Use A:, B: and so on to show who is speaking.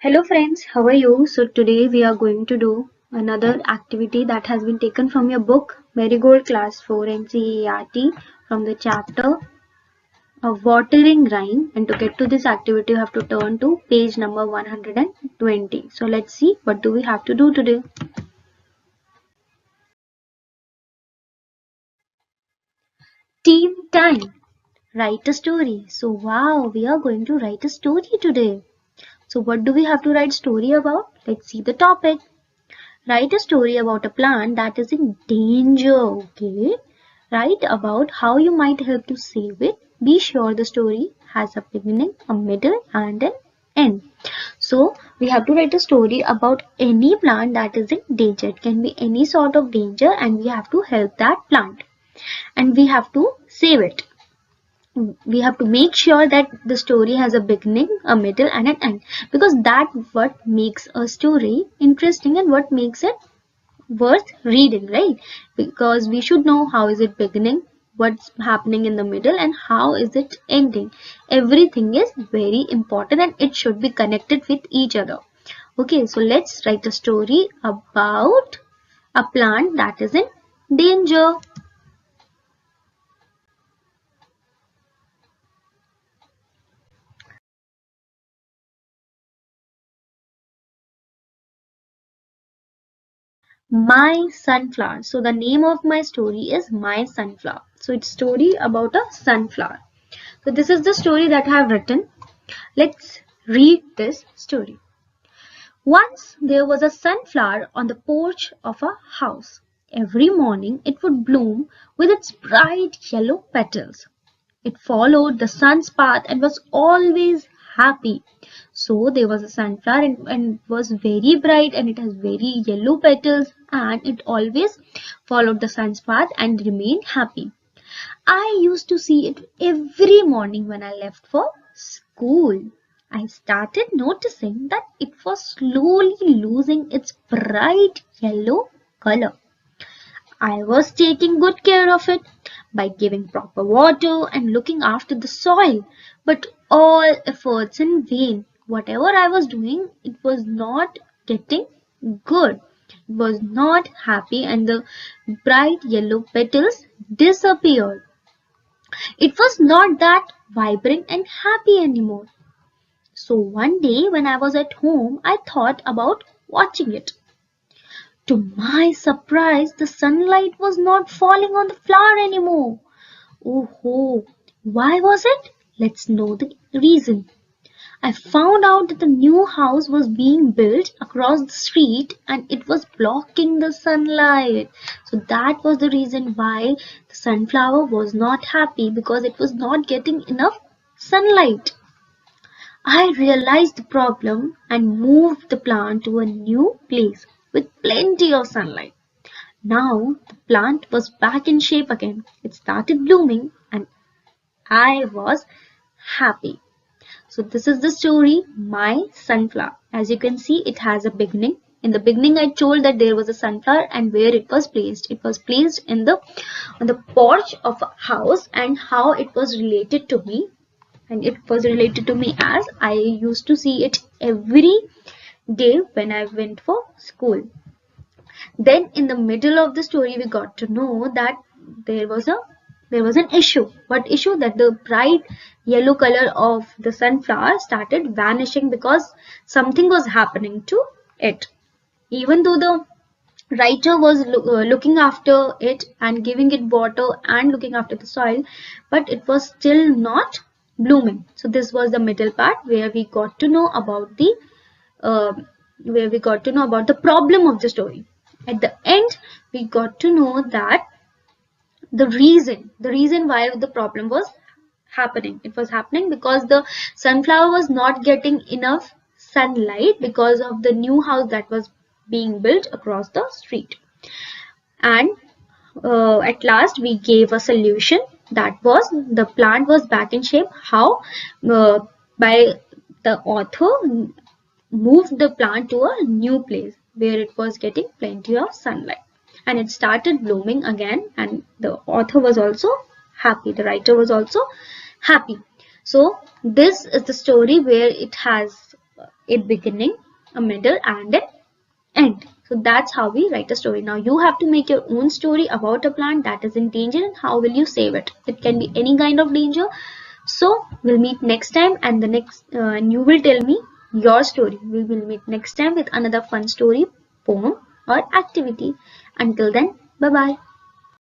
A: Hello friends, how are you? So today we are going to do another activity that has been taken from your book Marigold Class 4 NCERT from the chapter of Watering Rhyme, and to get to this activity you have to turn to page number 120. So let's see what do we have to do today. Team time. Write a story. So wow, we are going to write a story today. So what do we have to write story about? Let's see the topic. Write a story about a plant that is in danger, okay? Write about how you might help to save it. Be sure the story has a beginning, a middle, and an end. So, we have to write a story about any plant that is in danger. It can be any sort of danger, and we have to help that plant. And we have to save it. We have to make sure that the story has a beginning, a middle, and an end, because that's what makes a story interesting and what makes it worth reading, right? Because we should know how is it beginning, what's happening in the middle, and how is it ending. Everything is very important and it should be connected with each other. Okay, so let's write a story about a plant that is in danger. My sunflower. So the name of my story is My Sunflower. So it's story about a sunflower. So this is the story that I have written. Let's read this story. Once there was a sunflower on the porch of a house. Every morning it would bloom with its bright yellow petals. It followed the sun's path and was always happy. So there was a sunflower and it was very bright and it has very yellow petals and it always followed the sun's path and remained happy. I used to see it every morning when I left for school. I started noticing that it was slowly losing its bright yellow color. I was taking good care of it by giving proper water and looking after the soil, but all efforts in vain. Whatever I was doing, it was not getting good. It was not happy and the bright yellow petals disappeared. It was not that vibrant and happy anymore. So one day when I was at home, I thought about watching it. To my surprise, the sunlight was not falling on the flower anymore. Oh, why was it? Let's know the reason. I found out that the new house was being built across the street and it was blocking the sunlight. So that was the reason why the sunflower was not happy, because it was not getting enough sunlight. I realized the problem and moved the plant to a new place with plenty of sunlight. Now the plant was back in shape again. It started blooming and I was happy. So this is the story, My Sunflower. As you can see, it has a beginning. In the beginning, I told that there was a sunflower and where it was placed. It was placed in on the porch of a house, and how it was related to me. And it was related to me as I used to see it every day when I went for school. Then in the middle of the story, we got to know that there was an issue. What issue? That the bright yellow color of the sunflower started vanishing because something was happening to it. Even though the writer was looking after it and giving it water and looking after the soil, but it was still not blooming. So this was the middle part where we got to know about uh, the problem of the story. At the end, we got to know that the reason why the problem was happening. It was happening because the sunflower was not getting enough sunlight because of the new house that was being built across the street. And at last we gave a solution, that was the plant was back in shape. How? By the author moved the plant to a new place where it was getting plenty of sunlight. and it started blooming again, and the author was also happy, the writer was also happy. So this is the story where it has a beginning, a middle, and an end. So that's how we write a story. Now you have to make your own story about a plant that is in danger, and how will you save it. It can be any kind of danger. So we'll meet next time, and and you will tell me your story. We will meet next time with another fun story, poem, or activity. Until then, bye bye.